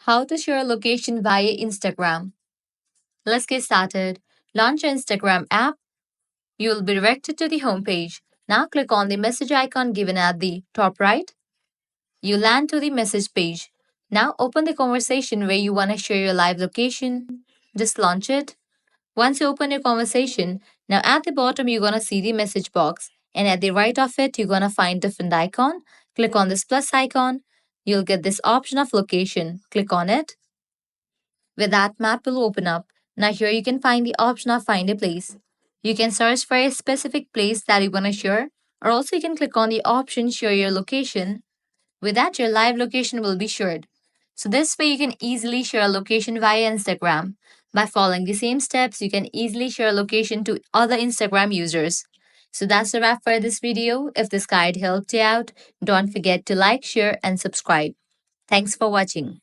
How to share location via Instagram. Let's get started. Launch your Instagram app. You will be directed to the home page. Now click on the message icon given at the top right. You land to the message page. Now open the conversation where you want to share your live location. Just launch it. Once you open your conversation, now at the bottom you're going to see the message box, and at the right of it you're going to find different icon. Click on this plus icon. You'll get this option of location. Click on it. With that, map will open up. Now here you can find the option of find a place. You can search for a specific place that you want to share, or also you can click on the option share your location. With that, your live location will be shared. So this way you can easily share a location via Instagram. By following the same steps, you can easily share a location to other Instagram users. So that's a wrap for this video. If this guide helped you out, don't forget to like, share, and subscribe. Thanks for watching.